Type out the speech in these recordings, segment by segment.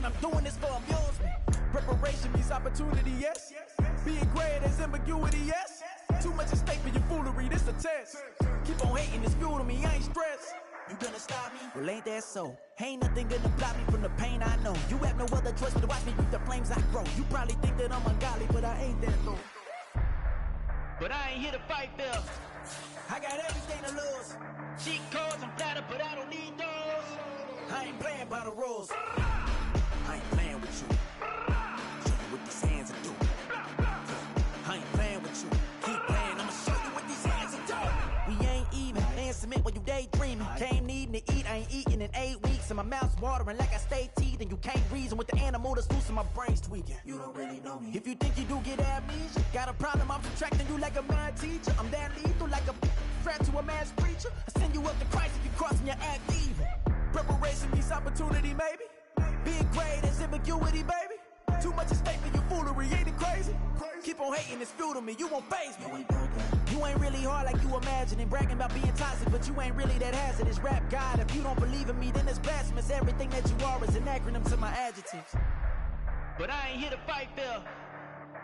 I'm doing this for amusement. Preparation means opportunity, yes. Being great is ambiguity, yes. Too much at stake for your foolery, this a test. Keep on hating, it's fuel to me, I ain't stressed. You gonna stop me? Well, ain't that so? Ain't nothing gonna block me from the pain I know. You have no other choice but to watch me with the flames I grow. You probably think that I'm ungodly, but I ain't that low. But I ain't here to fight, Bill. I got everything to lose. Cheat codes, I'm flattered, but I don't need those. I ain't playing by the rules. I ain't playing with you. Show you what these hands are doing. I ain't playing with you. Keep playing, I'ma show you what these hands are doing. We ain't even laying cement when you daydreaming. Came needing to eat, I ain't eating in 8 weeks. And my mouth's watering like I stay teeth. And you can't reason with the animal that's loose and my brain's tweaking. You don't really know me. If you think you do get amnesia, got a problem, I'm subtracting you like a mad teacher. I'm that lethal like a threat to a mass preacher. I send you up to Christ if you crossing your act evil. Preparation means opportunity, maybe. Being great is ambiguity, baby. Too much at stake for your foolery, ain't it crazy? Keep on hating, it's fuel to me, you won't faze me. You ain't really hard like you imagining. Bragging about being toxic, but you ain't really that hazardous. Rap God, if you don't believe in me, then it's blasphemous. Everything that you are is an acronym to my adjectives. But I ain't here to fight, Bill.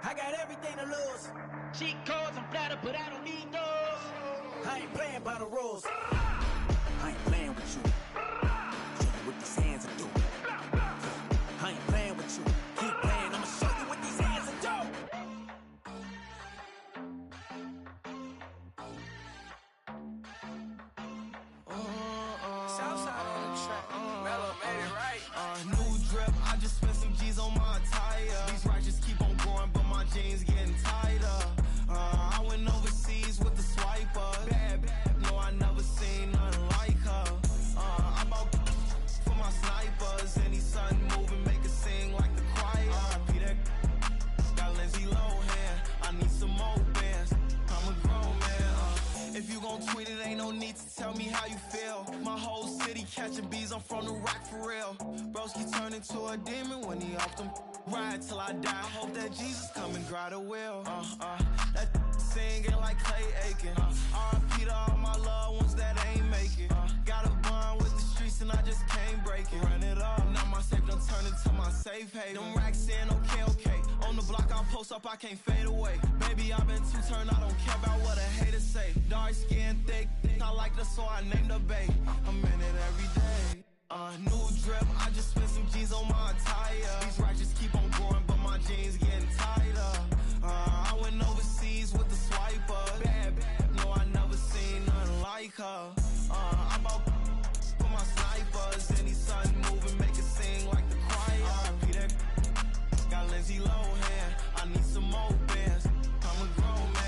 I got everything to lose. Cheat codes, I'm flattered, but I don't need those. I ain't playing by the rules. I ain't playing with you. Show you what these hands are doing. I ain't playing with you. Keep playing, I'ma show you what these hands are doing. Southside on the track. Mellow made it right. New drip, I just spent some G's on my attire. These righteous keep on growing, but my jeans getting tighter. I went overseas with the swiper. Bad, no, I never seen nothing like her. I bought for my snipers. Any sun moving, make it sing like the choir. RIP that got Lindsay Lohan. I need some more bands. I'm a grown man. If you gon' tweet it, ain't no need to tell me how you feel. My whole city catching bees, I'm from the rock for real. Broski turned into a demon when he off them. Ride till I die. Hope that Jesus come and grab the wheel. That singing like Clay Aiken. RIP to all my loved ones that ain't make it. Got a bond with the streets and I just can't break it. Run it up, now my safe done turn into my safe haven. Them racks in, okay. On the block I'll post up, I can't fade away. Baby, I've been too turned, I don't care about what a hater say. Dark skin, thick, I like the so I named the bay. I'm in it every day. New drip, I just spent some G's on my attire. These righteous keep on growing, but my jeans getting tighter. I went overseas with the swiper. Bad, no, I never seen nothing like her. I bought for my snipers. Any sun moving, make it sing like the choir. RIP that got Lindsay Lohan. I need some more bands. I'm a grown man.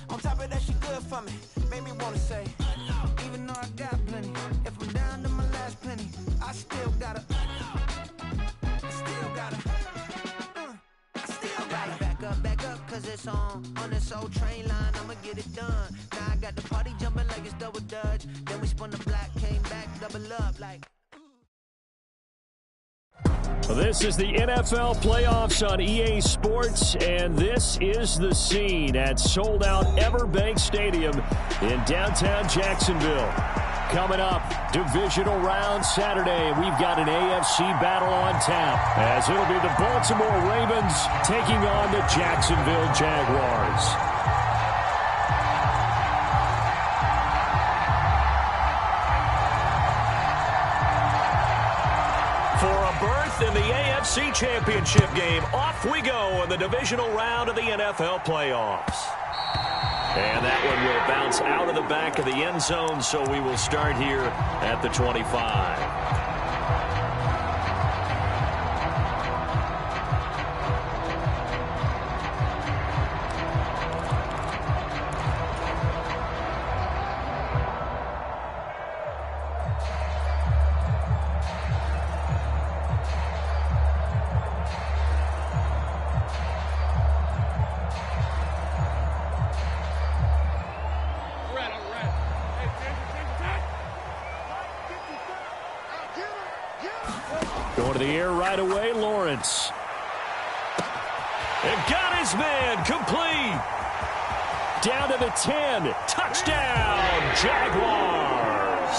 On top of that, she good for me. Made me wanna say, even though I got plenty, if I'm down to my last penny, I still gotta back up, cause it's on this old train line, I'ma get it done. Now I got the party jumping like it's double dutch. Then we spun the block, came back, double up like. This is the NFL playoffs on EA Sports, and this is the scene at sold-out Everbank Stadium in downtown Jacksonville. Coming up, divisional round Saturday, we've got an AFC battle on tap, as it'll be the Baltimore Ravens taking on the Jacksonville Jaguars. In the AFC Championship game, off we go in the divisional round of the NFL playoffs. And that one will bounce out of the back of the end zone, so we will start here at the 25. Going to the air right away, Lawrence. And got his man, complete. Down to the 10, touchdown, Jaguars.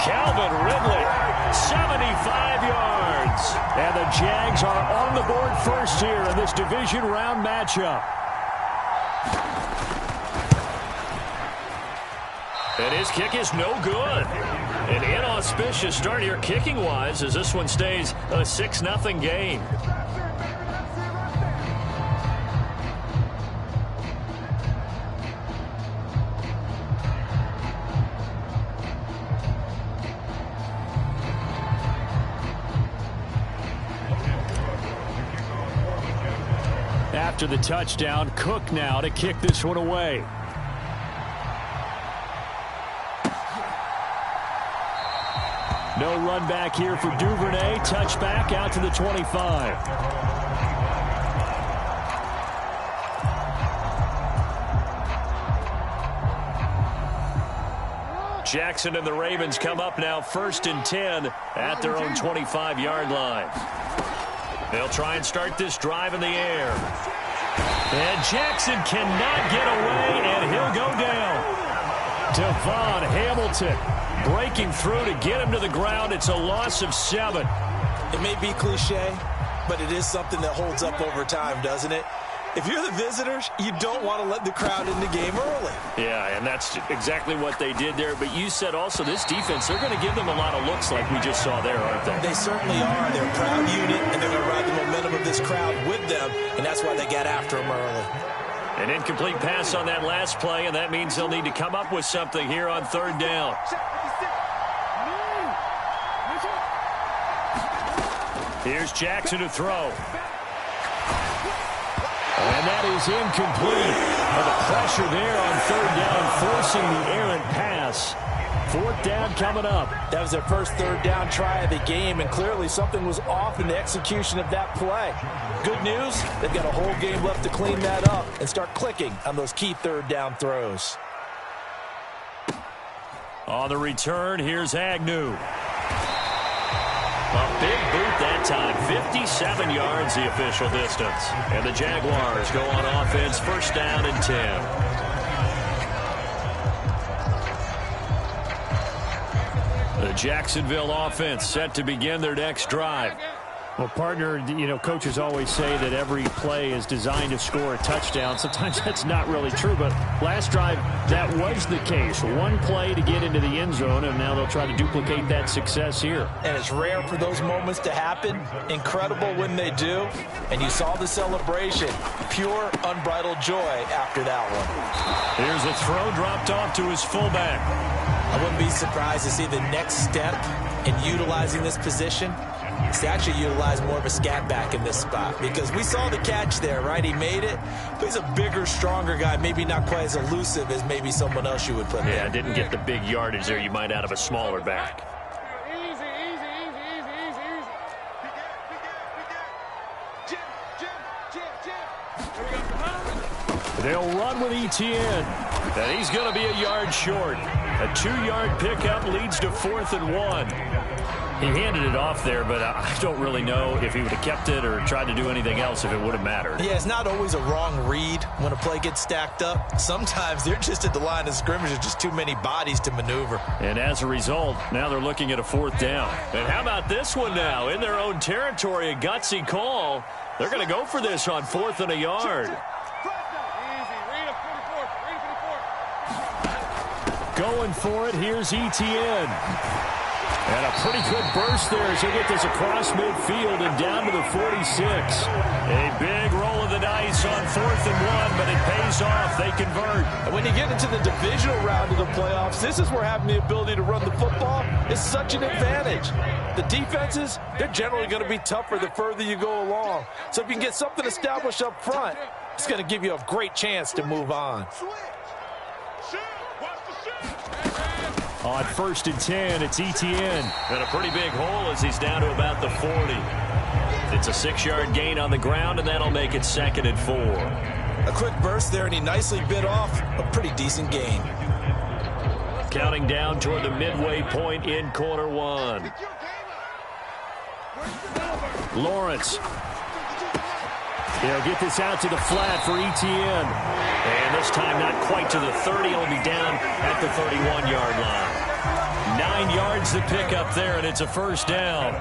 Calvin Ridley, 75 yards. And the Jags are on the board first here in this division round matchup. And his kick is no good. An inauspicious start here kicking-wise as this one stays a 6-0 game. After the touchdown, Cook now to kick this one away. No run back here for Duvernay. Touchback out to the 25. Jackson and the Ravens come up now 1st and 10 at their own 25-yard line. They'll try and start this drive in the air. And Jackson cannot get away, and he'll go down. Devon Hamilton breaking through to get him to the ground. It's a loss of 7. It may be cliche, but it is something that holds up over time, doesn't it? If you're the visitors, you don't want to let the crowd in the game early. Yeah, and that's exactly what they did there. But you said also this defense, they're going to give them a lot of looks like we just saw there, aren't they? They certainly are. They're a proud unit, and they're going to ride the momentum of this crowd with them, and that's why they got after them early. An incomplete pass on that last play, and that means they'll need to come up with something here on 3rd down. Here's Jackson to throw. And that is incomplete. And the pressure there on 3rd down, forcing the errant pass. 4th down coming up. That was their first 3rd down try of the game, and clearly something was off in the execution of that play. Good news, they've got a whole game left to clean that up and start clicking on those key 3rd down throws. On the return, here's Agnew. A big boot that time, 57 yards the official distance. And the Jaguars go on offense, 1st down and 10. The Jacksonville offense set to begin their next drive. Well, partner, you know, coaches always say that every play is designed to score a touchdown. Sometimes that's not really true, but last drive, that was the case. One play to get into the end zone, and now they'll try to duplicate that success here. And it's rare for those moments to happen. Incredible when they do. And you saw the celebration. Pure, unbridled joy after that one. Here's a throw dropped off to his fullback. I wouldn't be surprised to see the next step in utilizing this position is to actually utilize more of a scat back in this spot, because we saw the catch there, right? He made it, but he's a bigger, stronger guy, maybe not quite as elusive as maybe someone else you would put there. Yeah, didn't get the big yardage there you might out of a smaller back. They'll run with Etienne, and he's going to be a yard short. A 2-yard pickup leads to 4th and 1. He handed it off there, but I don't really know if he would have kept it or tried to do anything else if it would have mattered. Yeah, it's not always a wrong read when a play gets stacked up. Sometimes they're just at the line of scrimmage. There's just too many bodies to maneuver. And as a result, now they're looking at a 4th down. And how about this one now? In their own territory, a gutsy call. They're going to go for this on 4th and a yard. Going for it, here's Etienne. And a pretty good burst there as they get this across midfield and down to the 46. A big roll of the dice on 4th and 1, but it pays off. They convert. And when you get into the divisional round of the playoffs, this is where having the ability to run the football is such an advantage. The defenses, they're generally going to be tougher the further you go along. So if you can get something established up front, it's going to give you a great chance to move on. On 1st and 10, it's Etienne. And a pretty big hole as he's down to about the 40. It's a 6-yard gain on the ground, and that'll make it 2nd and 4. A quick burst there, and he nicely bit off a pretty decent gain. Counting down toward the midway point in quarter 1. Lawrence. He'll get this out to the flat for Etienne. And this time not quite to the 30. He'll be down at the 31-yard line. 9 yards to pick up there, and it's a first down.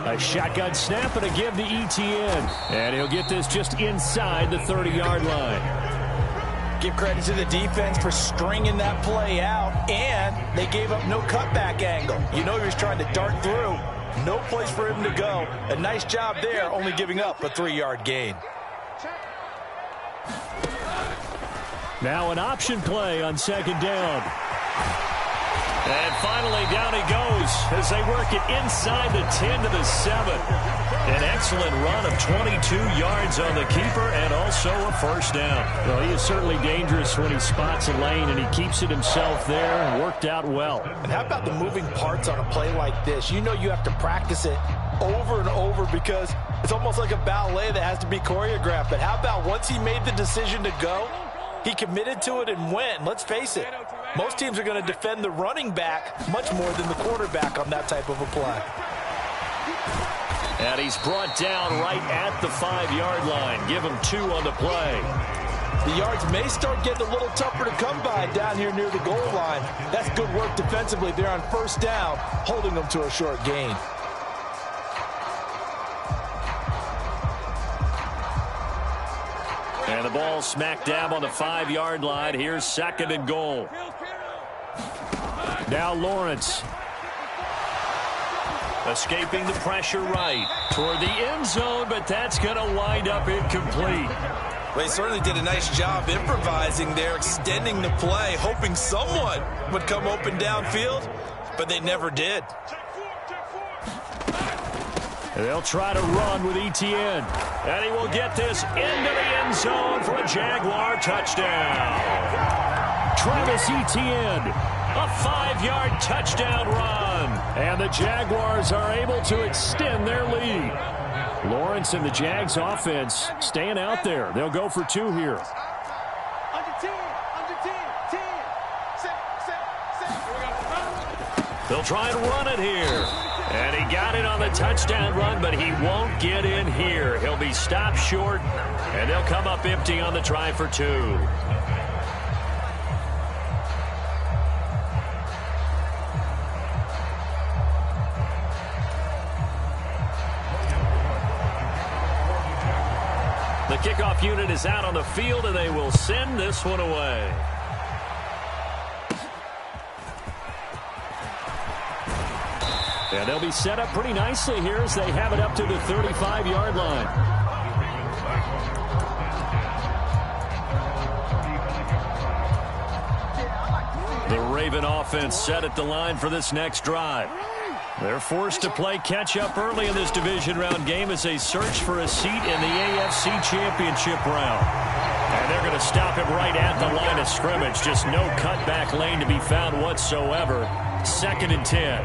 A shotgun snap and a give to Etienne. And he'll get this just inside the 30-yard line. Give credit to the defense for stringing that play out, and they gave up no cutback angle. You know he was trying to dart through. No place for him to go. A nice job there, only giving up a 3-yard gain. Now an option play on second down. And finally down he goes as they work it inside the 10 to the 7. An excellent run of 22 yards on the keeper and also a first down. Well, he is certainly dangerous when he spots a lane, and he keeps it himself there and worked out well. And how about the moving parts on a play like this? You know you have to practice it over and over because it's almost like a ballet that has to be choreographed. But how about once he made the decision to go, he committed to it and went. Let's face it, most teams are going to defend the running back much more than the quarterback on that type of a play. And he's brought down right at the 5-yard line. Give him 2 on the play. The yards may start getting a little tougher to come by down here near the goal line. That's good work defensively there on first down, holding them to a short gain. And the ball smack dab on the 5-yard line. Here's second and goal. Now Lawrence. Escaping the pressure right toward the end zone, but that's going to wind up incomplete. Well, he certainly did a nice job improvising there, extending the play, hoping someone would come open downfield, but they never did. They'll try to run with Etienne. And he will get this into the end zone for a Jaguar touchdown. Travis Etienne, a 5-yard touchdown run. And the Jaguars are able to extend their lead. Lawrence and the Jags offense staying out there. They'll go for 2 here. They'll try and run it here. And he got it on the touchdown run, but he won't get in here. He'll be stopped short, and they'll come up empty on the try for 2. The kickoff unit is out on the field, and they will send this one away. And they'll be set up pretty nicely here as they have it up to the 35-yard line. The Raven offense set at the line for this next drive. They're forced to play catch-up early in this division round game as they search for a seat in the AFC Championship round. And they're going to stop him right at the line of scrimmage. Just no cutback lane to be found whatsoever. 2nd and 10.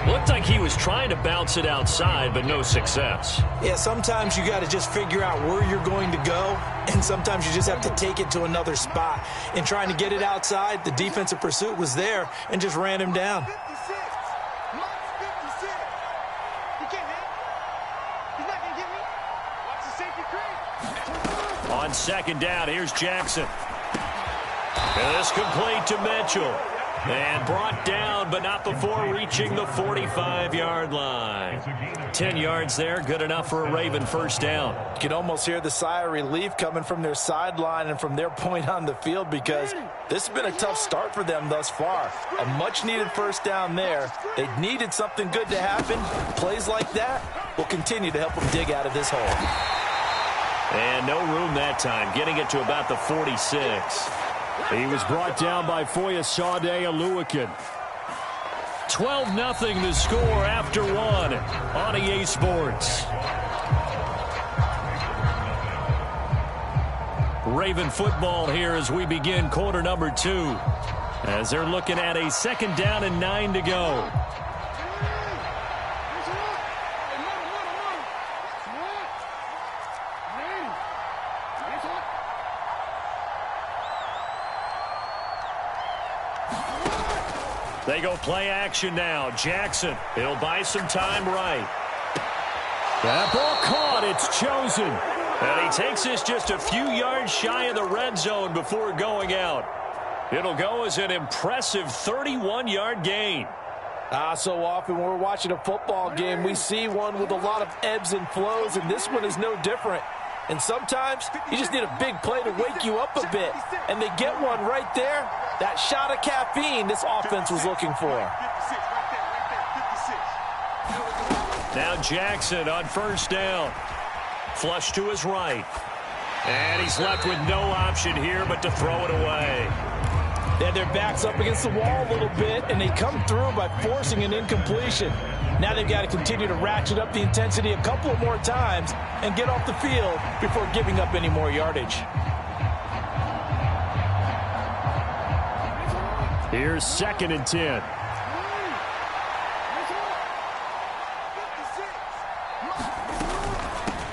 Looked like he was trying to bounce it outside, but no success. Yeah, sometimes you got to just figure out where you're going to go, and sometimes you just have to take it to another spot. In trying to get it outside, the defensive pursuit was there and just ran him down. On second down, here's Jackson. And this complete to Mitchell. And brought down, but not before reaching the 45-yard line. 10 yards there, good enough for a Raven first down. You can almost hear the sigh of relief coming from their sideline and from their point on the field because this has been a tough start for them thus far. A much-needed first down there. They needed something good to happen. Plays like that will continue to help them dig out of this hole. And no room that time, getting it to about the 46. He was brought down by Foyesade Oluwakin. 12-0 the score after 1 on EA Sports. Raven football here as we begin quarter number 2. As they're looking at a 2nd down and 9 to go. They go play action now. Jackson, he'll buy some time right. That ball caught. It's chosen. And he takes this just a few yards shy of the red zone before going out. It'll go as an impressive 31-yard gain. So often when we're watching a football game, we see one with a lot of ebbs and flows, and this one is no different. And sometimes you just need a big play to wake you up a bit. And they get one right there. That shot of caffeine this offense was looking for. Now Jackson on first down. Flush to his right. And he's left with no option here but to throw it away. And their back's up against the wall a little bit, and they come through by forcing an incompletion. Now they've got to continue to ratchet up the intensity a couple of more times and get off the field before giving up any more yardage. Here's 2nd and 10.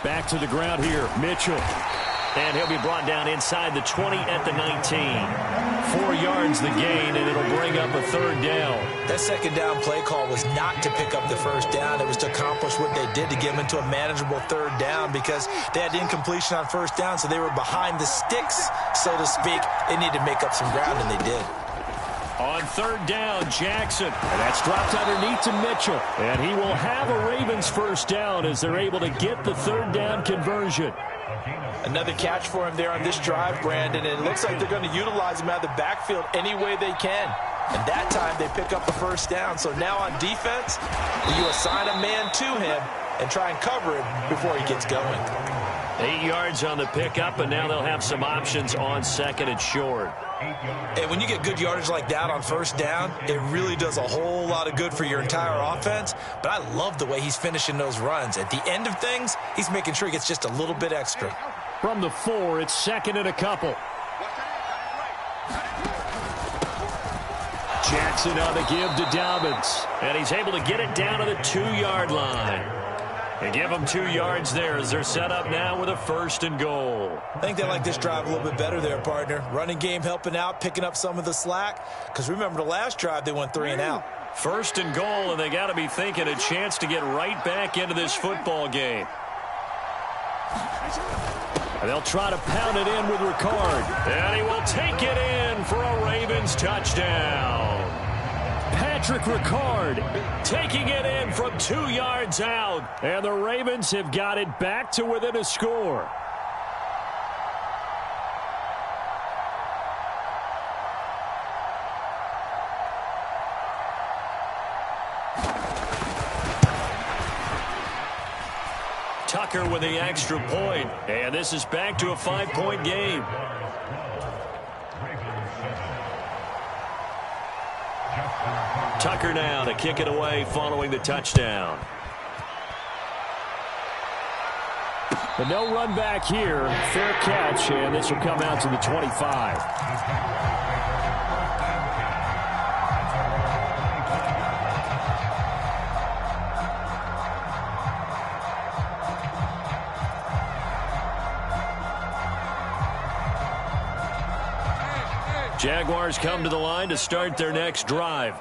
Back to the ground here, Mitchell. And he'll be brought down inside the 20 at the 19. 4 yards the gain, and it'll bring up a 3rd down. That 2nd down play call was not to pick up the 1st down. It was to accomplish what they did to get them into a manageable 3rd down because they had incompletion on 1st down, so they were behind the sticks, so to speak. They needed to make up some ground, and they did. On 3rd down, Jackson. And that's dropped underneath to Mitchell. And he will have a Ravens 1st down as they're able to get the 3rd down conversion. Another catch for him there on this drive, Brandon. And it looks like they're going to utilize him out of the backfield any way they can. And that time they pick up the 1st down. So now on defense, you assign a man to him and try and cover him before he gets going. 8 yards on the pickup, and now they'll have some options on 2nd and short. And when you get good yardage like that on 1st down, it really does a whole lot of good for your entire offense. But I love the way he's finishing those runs. At the end of things, he's making sure he gets just a little bit extra. From the 4, it's 2nd and a couple. Jackson on the give to Dobbins. And he's able to get it down to the 2-yard line. And give them 2 yards there as they're set up now with a 1st and goal. I think they like this drive a little bit better there, partner. Running game helping out, picking up some of the slack. Because remember the last drive, they went 3 and out. 1st and goal, and they got to be thinking a chance to get right back into this football game. And they'll try to pound it in with Ricard. And he will take it in for a Ravens touchdown. Patrick Ricard taking it in from 2 yards out. And the Ravens have got it back to within a score. Tucker with the extra point. And this is back to a 5-point game. Tucker now to kick it away following the touchdown. But no run back here. Fair catch, and this will come out to the 25. Jaguars come to the line to start their next drive.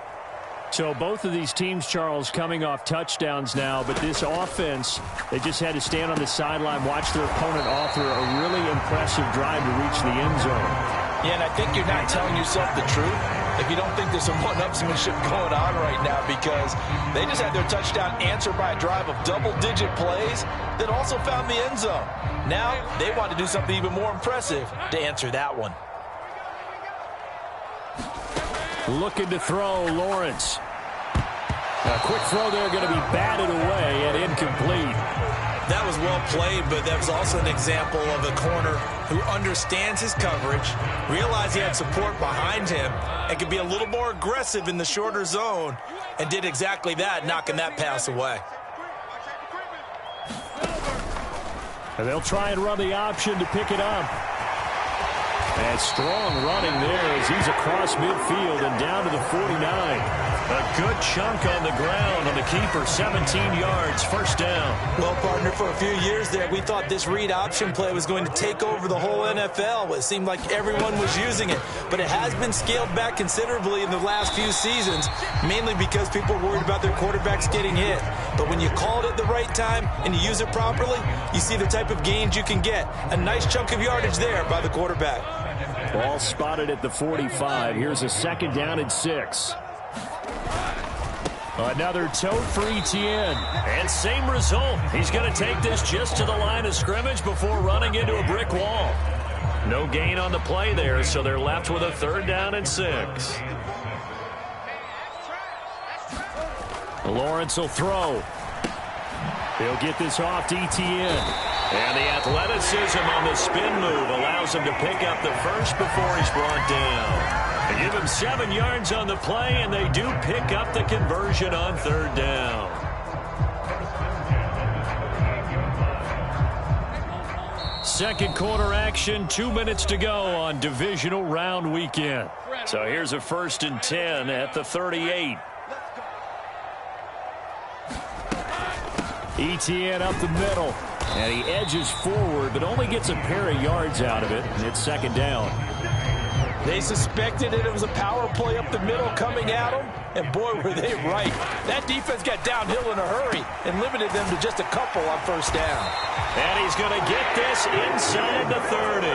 So both of these teams, Charles, coming off touchdowns now, but this offense, they just had to stand on the sideline, watch their opponent author a really impressive drive to reach the end zone. Yeah, and I think you're not telling yourself the truth if you don't think there's some one-upsmanship going on right now, because they just had their touchdown answered by a drive of double-digit plays that also found the end zone. Now they want to do something even more impressive to answer that one. Looking to throw, Lawrence. A quick throw there, going to be batted away and incomplete. That was well played, but that was also an example of a corner who understands his coverage, realized he had support behind him, and could be a little more aggressive in the shorter zone, and did exactly that, knocking that pass away. And they'll try and run the option to pick it up. And strong running there as he's across midfield and down to the 49. A good chunk on the ground on the keeper, 17 yards, first down. Well, partner, for a few years there, we thought this read option play was going to take over the whole NFL. It seemed like everyone was using it, but it has been scaled back considerably in the last few seasons, mainly because people are worried about their quarterbacks getting hit. But when you call it at the right time and you use it properly, you see the type of gains you can get. A nice chunk of yardage there by the quarterback. Ball spotted at the 45. Here's a second down and 6. Another tote for Etienne. And same result. He's going to take this just to the line of scrimmage before running into a brick wall. No gain on the play there, so they're left with a third down and 6. Lawrence will throw. He'll get this off to Etienne. And the athleticism on the spin move allows him to pick up the first before he's brought down. They give him 7 yards on the play, and they do pick up the conversion on third down. Second quarter action, 2 minutes to go on divisional round weekend. So here's a 1st and 10 at the 38. Etienne up the middle. And he edges forward, but only gets a pair of yards out of it, and it's second down. They suspected it was a power play up the middle coming at them, and boy, were they right. That defense got downhill in a hurry and limited them to just a couple on first down. And he's going to get this inside the 30.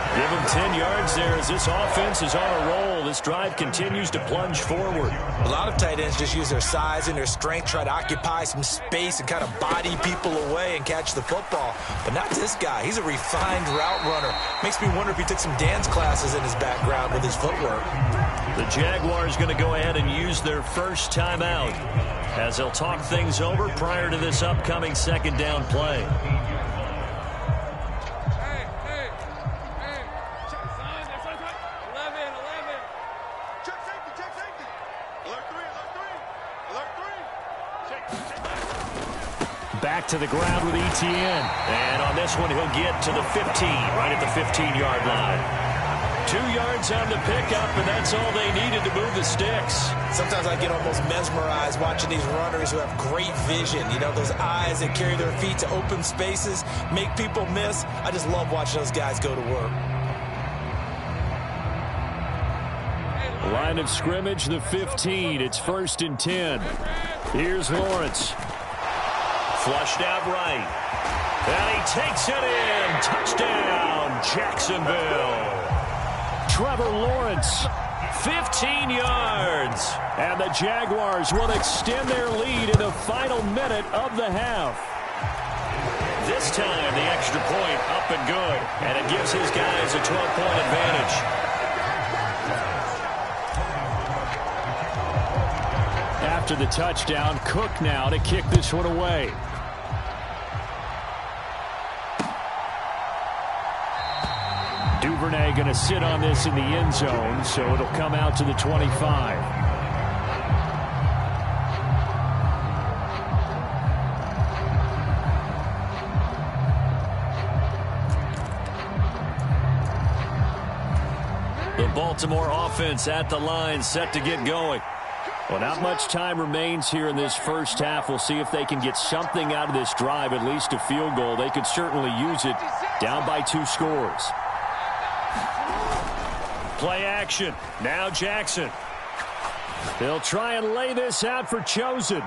Give him 10 yards there as this offense is on a roll. This drive continues to plunge forward. A lot of tight ends just use their size and their strength, try to occupy some space and kind of body people away and catch the football. But not this guy. He's a refined route runner. Makes me wonder if he took some dance classes in his background with his footwork. The Jaguars going to go ahead and use their first timeout as they'll talk things over prior to this upcoming second down play. Back to the ground with Etienne. And on this one, he'll get to the 15, right at the 15-yard line. 2 yards on the pickup, and that's all they needed to move the sticks. Sometimes I get almost mesmerized watching these runners who have great vision. You know, those eyes that carry their feet to open spaces, make people miss. I just love watching those guys go to work. Line of scrimmage, the 15. It's 1st and 10. Here's Lawrence. Flushed out right. And he takes it in. Touchdown, Jacksonville. Trevor Lawrence, 15 yards. And the Jaguars will extend their lead in the final minute of the half. This time, the extra point up and good. And it gives his guys a 12-point advantage. After the touchdown, Cook now to kick this one away. Duvernay going to sit on this in the end zone, so it'll come out to the 25. The Baltimore offense at the line, set to get going. Well, not much time remains here in this first half. We'll see if they can get something out of this drive, at least a field goal. They could certainly use it, down by 2 scores. Play action. Now Jackson. They'll try and lay this out for Chosen.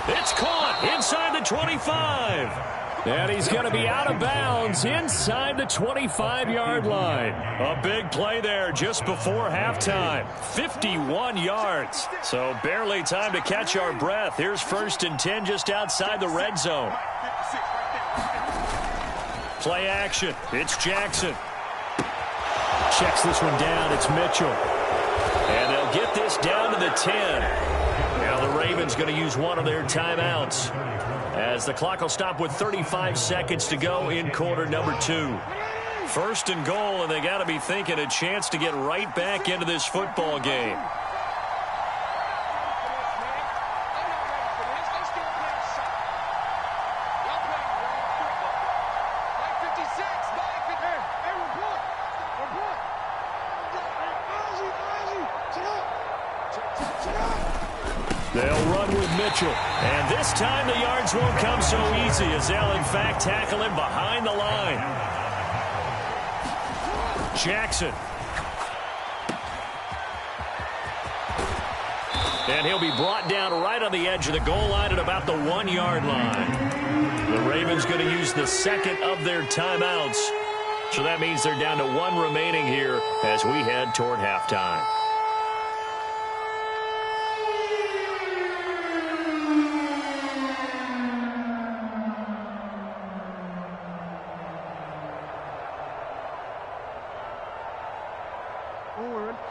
It's caught inside the 25. And he's going to be out of bounds inside the 25-yard line. A big play there just before halftime. 51 yards. So barely time to catch our breath. Here's 1st and 10 just outside the red zone. Play action. It's Jackson. Checks this one down. It's Mitchell. And they'll get this down to the 10. Now the Ravens going to use one of their timeouts, as the clock will stop with 35 seconds to go in quarter number 2. 1st and goal, and they got to be thinking a chance to get right back into this football game. They'll run with Mitchell. And this time the yards won't come so easy as they'll, in fact, tackle him behind the line. Jackson. And he'll be brought down right on the edge of the goal line at about the 1-yard line. The Ravens going to use the second of their timeouts. So that means they're down to 1 remaining here as we head toward halftime.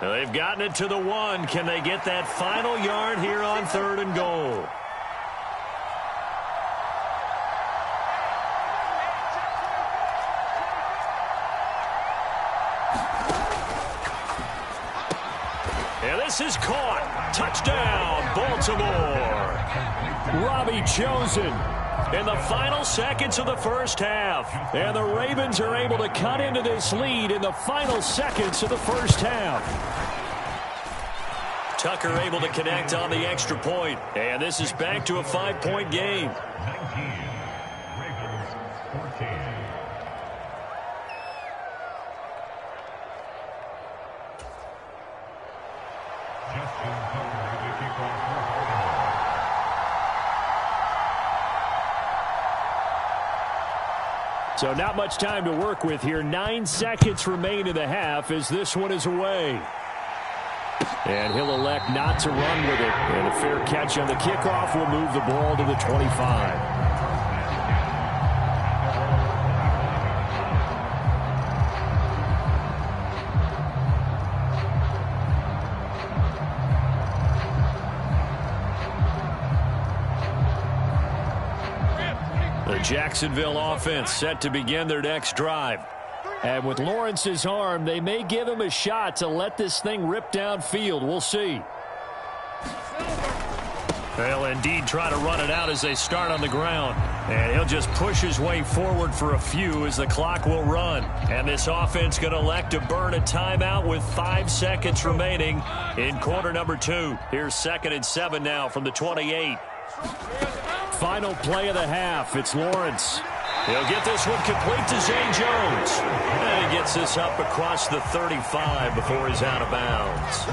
They've gotten it to the 1. Can they get that final yard here on 3rd and goal? And this is caught. Touchdown, Baltimore. Robbie Chosen in the final seconds of the first half. And the Ravens are able to cut into this lead in the final seconds of the first half. Tucker able to connect on the extra point. And this is back to a 5-point game. So not much time to work with here. 9 seconds remain in the half as this one is away. And he'll elect not to run with it. And a fair catch on the kickoff will move the ball to the 25. The Jacksonville offense set to begin their next drive. And with Lawrence's arm, they may give him a shot to let this thing rip downfield. We'll see. They'll indeed try to run it out as they start on the ground. And he'll just push his way forward for a few as the clock will run. And this offense going to elect to burn a timeout with 5 seconds remaining in quarter number 2. Here's 2nd and 7 now from the 28. Final play of the half. It's Lawrence. He'll get this one complete to Zay Jones. And he gets this up across the 35 before he's out of bounds.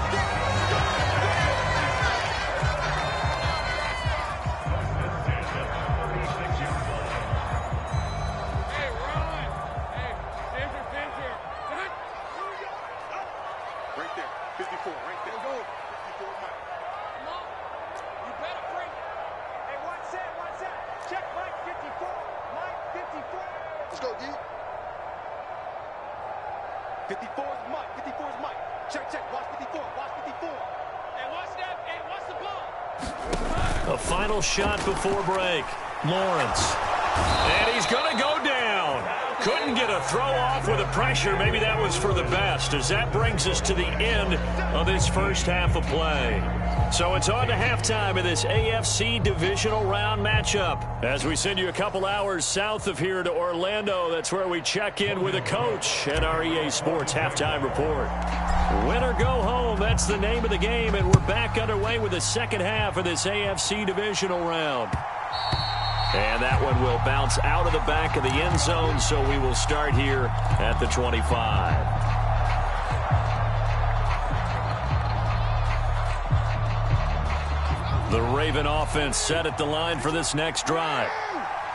Right there. 54, right there. Go. 54, Mike. Come on. You better bring. Hey, watch that, watch that. Check Mike 54. Mike 54. Let's go, D. 54 is Mike. 54 is Mike. Check, check. Watch 54. Watch 54. Hey, watch that. Hey, watch the ball. A final shot before break. Lawrence. And he's going to go down. Couldn't get a throw off with the pressure. Maybe that was for the best, as that brings us to the end of this first half of play. So it's on to halftime of this AFC divisional round matchup. As we send you a couple hours south of here to Orlando, that's where we check in with a coach at our EA Sports Halftime Report. Win or go home, that's the name of the game, and we're back underway with the second half of this AFC divisional round. And that one will bounce out of the back of the end zone, so we will start here at the 25. The Raven offense set at the line for this next drive.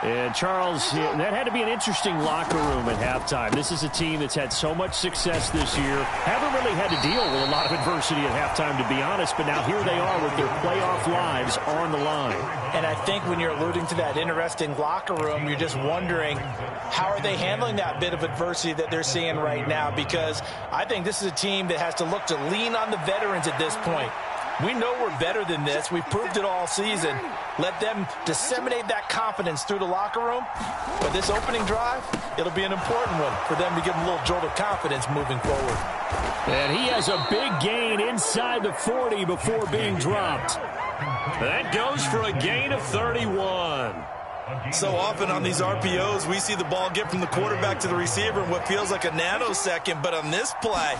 And, Charles, that had to be an interesting locker room at halftime. This is a team that's had so much success this year. Haven't really had to deal with a lot of adversity at halftime, to be honest. But now here they are with their playoff lives on the line. And I think when you're alluding to that interesting locker room, you're just wondering how are they handling that bit of adversity that they're seeing right now? Because I think this is a team that has to look to lean on the veterans at this point. We know we're better than this. We've proved it all season. Let them disseminate that confidence through the locker room. But this opening drive, it'll be an important one for them to give them a little jolt of confidence moving forward. And he has a big gain inside the 40 before being dropped. That goes for a gain of 31. So often on these RPOs, we see the ball get from the quarterback to the receiver in what feels like a nanosecond. But on this play,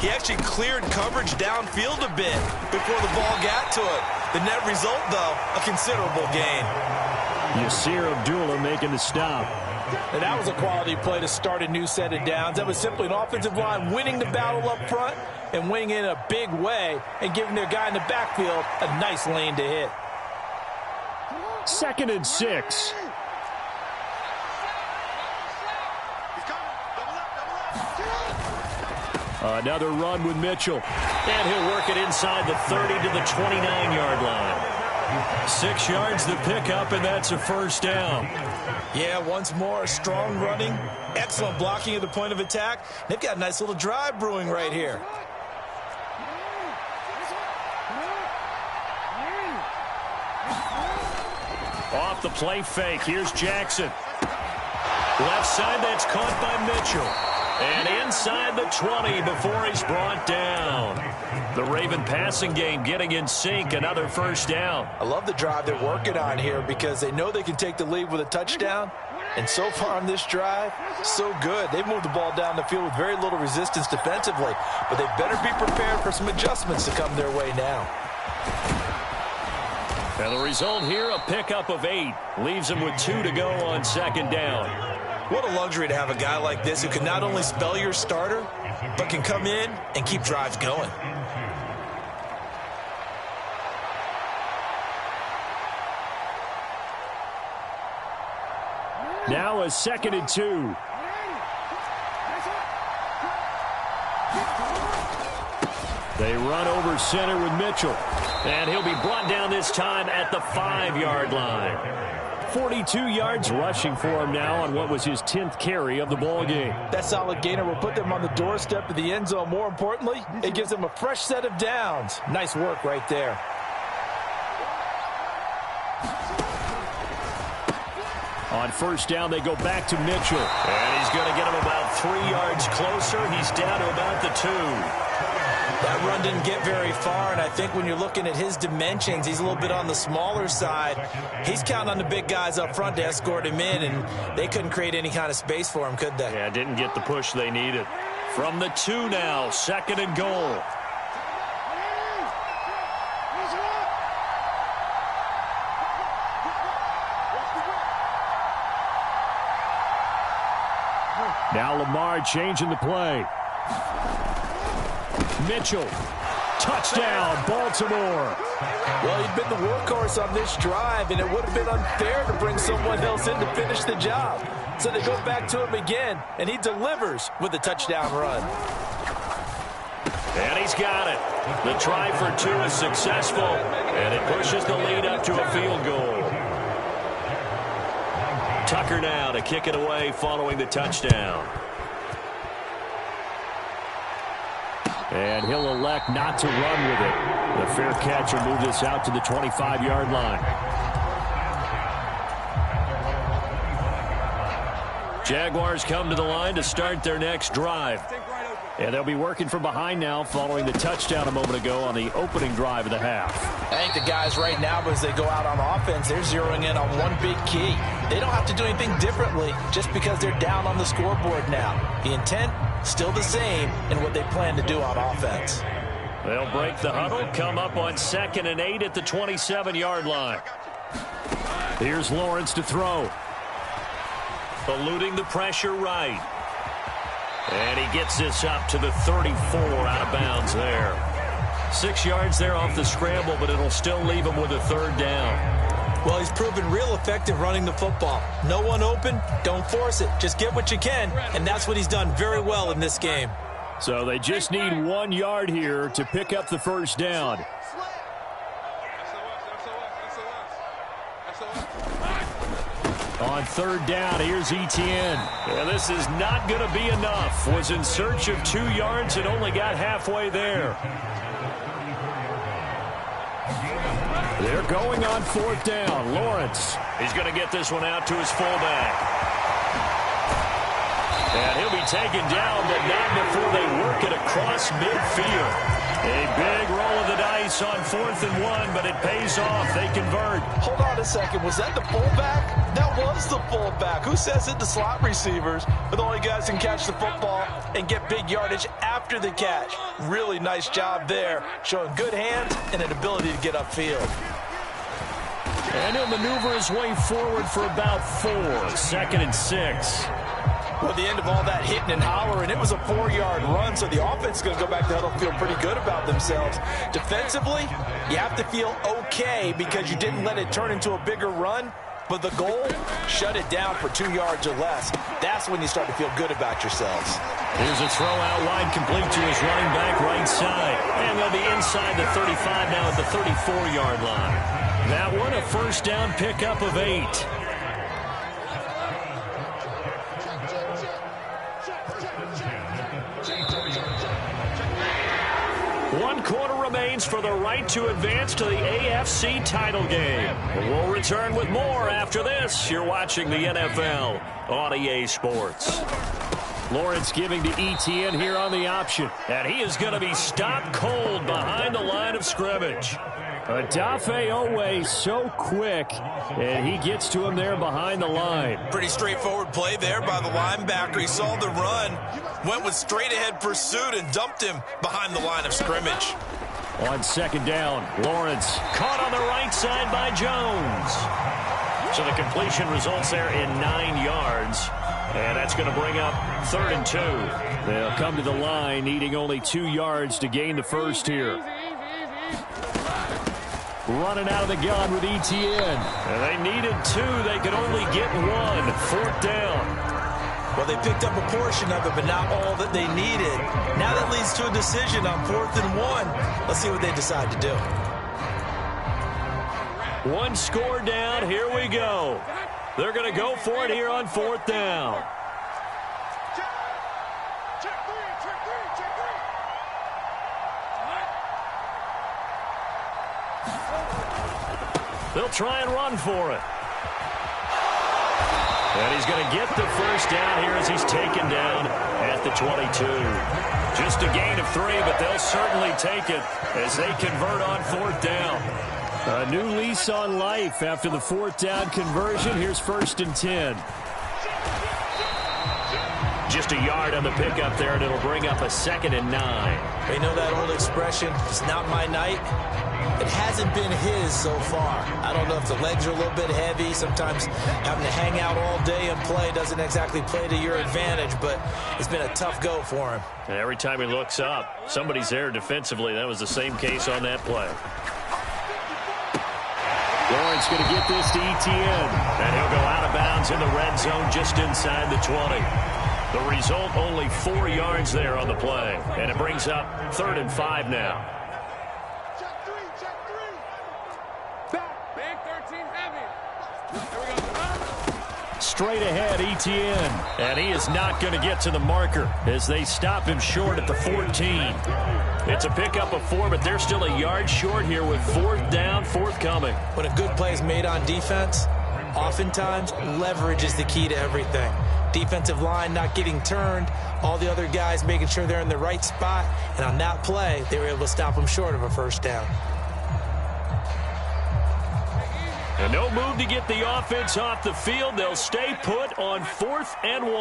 he actually cleared coverage downfield a bit before the ball got to it. The net result, though, a considerable gain. Yasir Abdullah making the stop. And that was a quality play to start a new set of downs. That was simply an offensive line winning the battle up front and winning in a big way and giving their guy in the backfield a nice lane to hit. 2nd and 6. Another run with Mitchell. And he'll work it inside the 30 to the 29-yard line. 6 yards to pick up, and that's a first down. Yeah, once more, strong running, excellent blocking at the point of attack. They've got a nice little drive brewing right here. Off the play fake, here's Jackson. Left side, that's caught by Mitchell. And inside the 20 before he's brought down. The Raven passing game getting in sync, another first down. I love the drive they're working on here because they know they can take the lead with a touchdown. And so far on this drive, so good. They've moved the ball down the field with very little resistance defensively. But they better be prepared for some adjustments to come their way now. And the result here, a pickup of 8. Leaves them with 2 to go on 2nd down. What a luxury to have a guy like this who can not only spell your starter, but can come in and keep drives going. Now a 2nd and 2. They run over center with Mitchell. And he'll be brought down this time at the 5-yard line. 42 yards rushing for him now on what was his 10th carry of the ball game. That solid gainer will put them on the doorstep of the end zone. More importantly, it gives them a fresh set of downs. Nice work right there. On 1st down, they go back to Mitchell. And he's going to get him about 3 yards closer. He's down to about the 2. That run didn't get very far, and I think when you're looking at his dimensions, he's a little bit on the smaller side. He's counting on the big guys up front to escort him in, and they couldn't create any kind of space for him, could they? Yeah, didn't get the push they needed. From the 2 now, 2nd and goal. Now Lamar changing the play. Mitchell. Touchdown, Baltimore. Well, he'd been the workhorse on this drive, and it would have been unfair to bring someone else in to finish the job. So they go back to him again, and he delivers with a touchdown run. And he's got it. The try for 2 is successful, and it pushes the lead up to a field goal. Tucker now to kick it away following the touchdown. And he'll elect not to run with it. The fair catch will move this out to the 25-yard line. Jaguars come to the line to start their next drive. And they'll be working from behind now following the touchdown a moment ago on the opening drive of the half. I think the guys right now, as they go out on offense, they're zeroing in on one big key. They don't have to do anything differently just because they're down on the scoreboard now. The intent, still the same in what they plan to do on offense. They'll break the huddle, come up on 2nd and 8 at the 27-yard line. Here's Lawrence to throw. Eluding the pressure right. And he gets this up to the 34 out of bounds there. 6 yards there off the scramble, but it'll still leave him with a 3rd down. Well, he's proven real effective running the football. No one open, don't force it. Just get what you can, and that's what he's done very well in this game. So they just need 1 yard here to pick up the 1st down. On 3rd down, here's Etienne. And this is not going to be enough. Was in search of 2 yards and only got halfway there. They're going on 4th down. Lawrence. He's going to get this one out to his fullback. And he'll be taken down, but not before they work it across midfield. A big roll of the dice place on 4th and 1, but it pays off. They convert. Hold on a second. Was that the fullback? That was the fullback. Who says it? The slot receivers are the only guys who can catch the football and get big yardage after the catch. Really nice job there, showing good hands and an ability to get upfield. And he'll maneuver his way forward for about 4. 2nd and 6. Well, at the end of all that hitting and hollering, it was a 4-yard run, so the offense is going to go back to huddle, feel pretty good about themselves. Defensively, you have to feel okay because you didn't let it turn into a bigger run, but the goal, shut it down for 2 yards or less. That's when you start to feel good about yourselves. Here's a throw out wide, complete to his running back right side. And they'll be inside the 35 now at the 34-yard line. That one, a first down pickup of 8. One quarter remains for the right to advance to the AFC title game. We'll return with more after this. You're watching the NFL on EA Sports. Lawrence giving to ETN here on the option. And he is going to be stopped cold behind the line of scrimmage. Odafe Owe so quick, and he gets to him there behind the line. Pretty straightforward play there by the linebacker. He saw the run, went with straight-ahead pursuit, and dumped him behind the line of scrimmage. On 2nd down, Lawrence caught on the right side by Jones. So the completion results there in 9 yards. And that's going to bring up 3rd and 2. They'll come to the line, needing only 2 yards to gain the first here. Running out of the gun with ETN. And they needed 2. They could only get 1. 4th down. Well, they picked up a portion of it, but not all that they needed. Now that leads to a decision on 4th and 1. Let's see what they decide to do. 1 score down. Here we go. They're going to go for it here on 4th down. They'll try and run for it. And he's going to get the first down here as he's taken down at the 22. Just a gain of 3, but they'll certainly take it as they convert on 4th down. A new lease on life after the 4th down conversion. Here's 1st and 10. Just a yard on the pickup there, and it'll bring up a 2nd and 9. You know that old expression, it's not my night? It hasn't been his so far. I don't know if the legs are a little bit heavy. Sometimes having to hang out all day and play doesn't exactly play to your advantage, but it's been a tough go for him. And every time he looks up, somebody's there defensively. That was the same case on that play. Lawrence going to get this to ETN, and he'll go out of bounds in the red zone just inside the 20. The result, only 4 yards there on the play, and it brings up 3rd and 5 now. Straight ahead, ETN, and he is not going to get to the marker as they stop him short at the 14. It's a pickup of 4, but they're still a yard short here with 4th down forthcoming. When a good play is made on defense, oftentimes leverage is the key to everything. Defensive line not getting turned, all the other guys making sure they're in the right spot, and on that play, they were able to stop them short of a first down. And no move to get the offense off the field. They'll stay put on 4th and 1.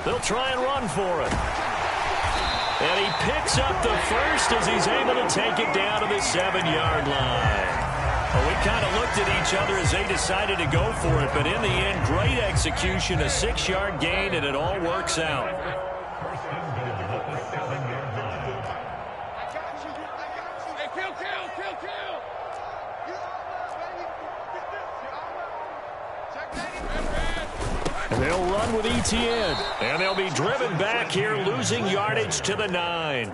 They'll try and run for it. And he picks up the first as he's able to take it down to the 7-yard line. Well, we kind of looked at each other as they decided to go for it, but in the end, great execution, a 6-yard gain, and it all works out. They'll run with ETN, and they'll be driven back here, losing yardage to the 9.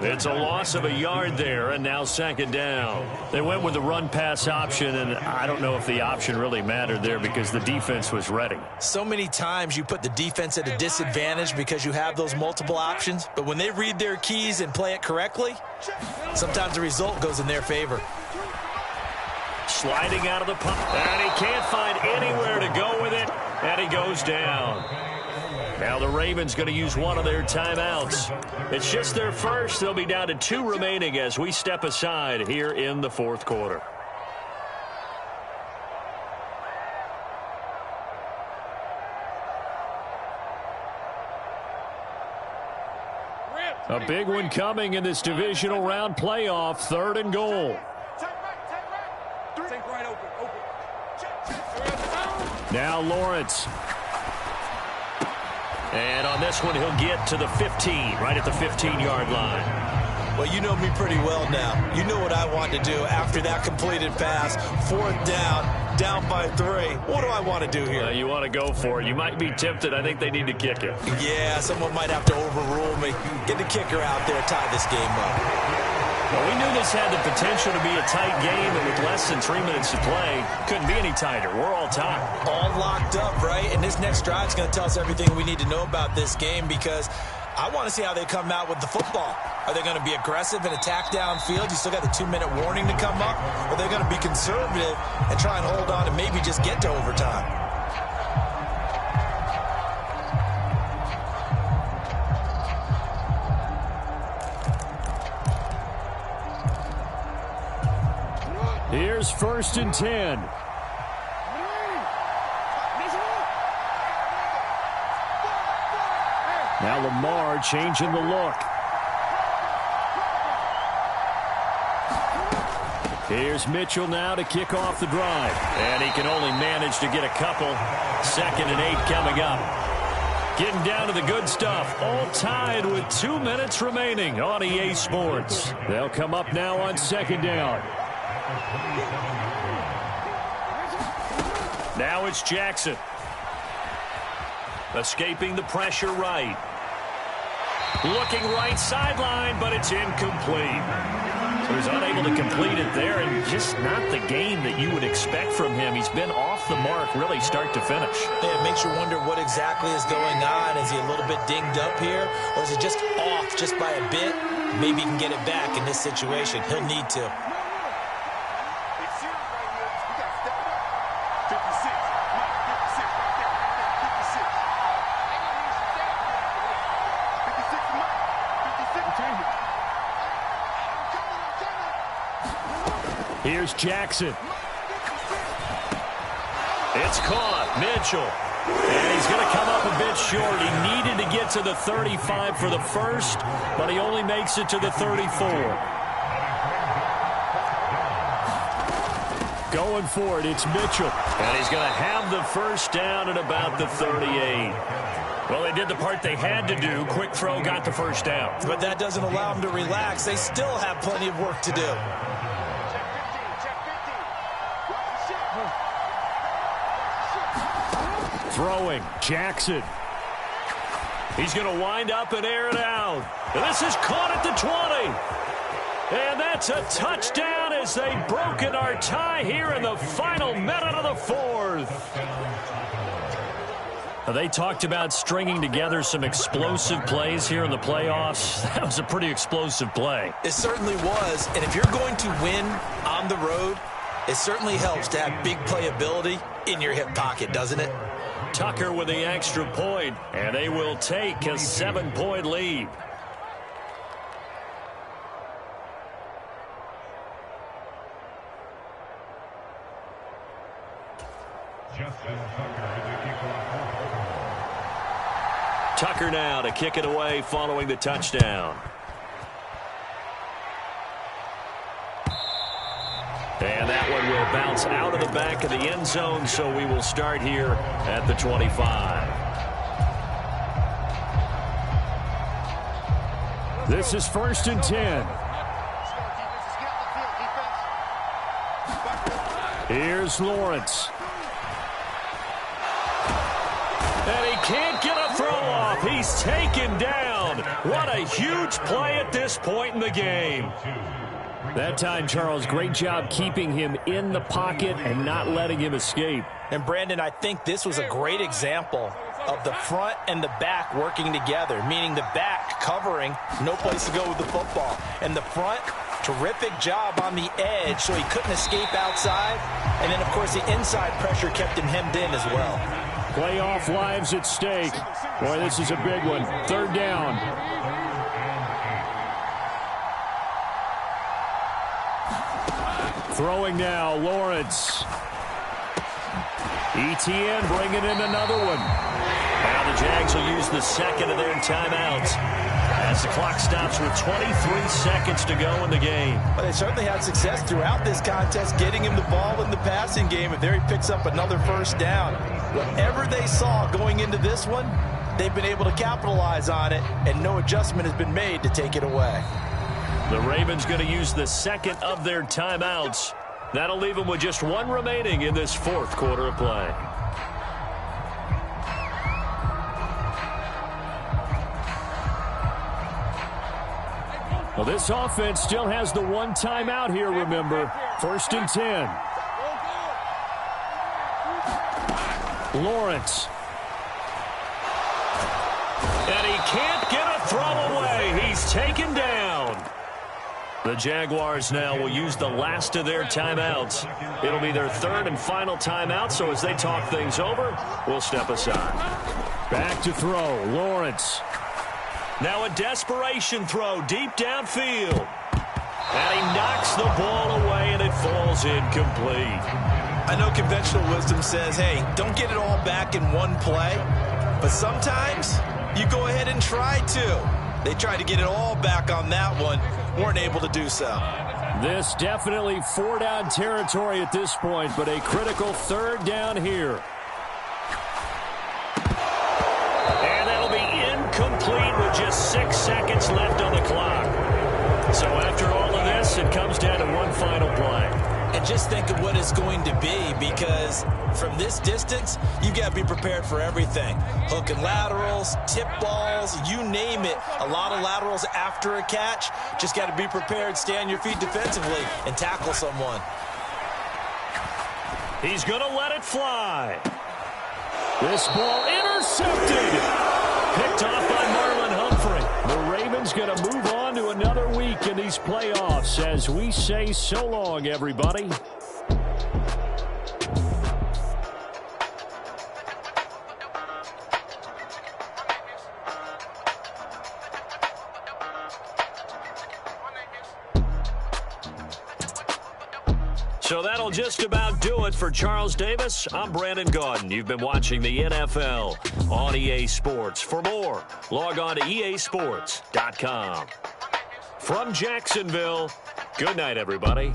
It's a loss of a yard there, and now 2nd down. They went with the run-pass option, and I don't know if the option really mattered there because the defense was ready. So many times you put the defense at a disadvantage because you have those multiple options, but when they read their keys and play it correctly, sometimes the result goes in their favor. Sliding out of the pocket, and he can't find anywhere to go with it. And he goes down. Now the Ravens going to use one of their timeouts. It's just their first. They'll be down to 2 remaining as we step aside here in the fourth quarter. A big one coming in this divisional round playoff, 3rd and goal. Now Lawrence. And on this one, he'll get to the 15, right at the 15-yard line. Well, you know me pretty well now. You know what I want to do after that completed pass. 4th down by 3. What do I want to do here? You want to go for it. You might be tempted. I think they need to kick it. Yeah, someone might have to overrule me. Get the kicker out there, tie this game up. Well, we knew this had the potential to be a tight game, and with less than 3 minutes to play, couldn't be any tighter. We're all tied. All locked up, right? And this next drive is going to tell us everything we need to know about this game, because I want to see how they come out with the football. Are they going to be aggressive and attack downfield? You still got the 2-minute warning to come up? Or are they going to be conservative and try and hold on and maybe just get to overtime? Here's 1st and 10. Now Lamar changing the look. Here's Mitchell now to kick off the drive. And he can only manage to get a couple. 2nd and 8 coming up. Getting down to the good stuff. All tied with 2 minutes remaining on EA Sports. They'll come up now on 2nd down. Now it's Jackson. Escaping the pressure right. Looking right sideline, but it's incomplete. So he's unable to complete it there, and just not the game that you would expect from him. He's been off the mark really start to finish. Yeah, it makes you wonder what exactly is going on. Is he a little bit dinged up here, or is he just off just by a bit? Maybe he can get it back in this situation. He'll need to. Here's Jackson. It's caught. Mitchell. And he's going to come up a bit short. He needed to get to the 35 for the first, but he only makes it to the 34. Going for it, it's Mitchell. And he's going to have the first down at about the 38. Well, they did the part they had to do. Quick throw, got the first down. But that doesn't allow them to relax. They still have plenty of work to do. Throwing, Jackson. He's going to wind up and air it out. And this is caught at the 20. And that's a touchdown as they've broken our tie here in the final minute of the 4th. They talked about stringing together some explosive plays here in the playoffs. That was a pretty explosive play. It certainly was. And if you're going to win on the road, it certainly helps to have big playability in your hip pocket, doesn't it? Tucker with the extra point, and they will take a 7-point lead. Tucker now to kick it away following the touchdown. And that one will bounce out of the back of the end zone, so we will start here at the 25. This is 1st and 10. Here's Lawrence. And he can't get a throw off. He's taken down. What a huge play at this point in the game. That time, Charles, great job keeping him in the pocket and not letting him escape. And, Brandon, I think this was a great example of the front and the back working together, meaning the back covering, no place to go with the football. And the front, terrific job on the edge so he couldn't escape outside. And then, of course, the inside pressure kept him hemmed in as well. Playoff lives at stake. Boy, this is a big one. 3rd down. Throwing now, Lawrence. ETN bringing in another one. Now the Jags will use the second of their timeouts as the clock stops with 23 seconds to go in the game. Well, they certainly had success throughout this contest getting him the ball in the passing game, and there he picks up another 1st down. Whatever they saw going into this one, they've been able to capitalize on it, and no adjustment has been made to take it away. The Ravens going to use the second of their timeouts. That'll leave them with just 1 remaining in this 4th quarter of play. Well, this offense still has the 1 timeout here, remember. 1st and 10. Lawrence. And he can't get a throw away. He's taken down. The Jaguars now will use the last of their timeouts. It'll be their 3rd and final timeout, so as they talk things over, we'll step aside. Back to throw, Lawrence. Now a desperation throw deep downfield. And he knocks the ball away, and it falls incomplete. I know conventional wisdom says, hey, don't get it all back in one play. But sometimes you go ahead and try to. They tried to get it all back on that one. Weren't able to do so. This definitely 4-down territory at this point, but a critical 3rd down here. And that'll be incomplete with just 6 seconds left on the clock. So after all of this, it comes down to one final play. And just think of what it's going to be, because from this distance, you've got to be prepared for everything. Hook and laterals, tip balls, you name it. A lot of laterals after a catch. Just got to be prepared, stay on your feet defensively, and tackle someone. He's going to let it fly. This ball intercepted. Picked off by Marlon Humphrey. The Ravens going to move on to another week in these playoffs as we say so long, everybody. So that'll just about do it for Charles Davis. I'm Brandon Gaudin. You've been watching the NFL on EA Sports. For more, log on to easports.com. From Jacksonville, good night, everybody.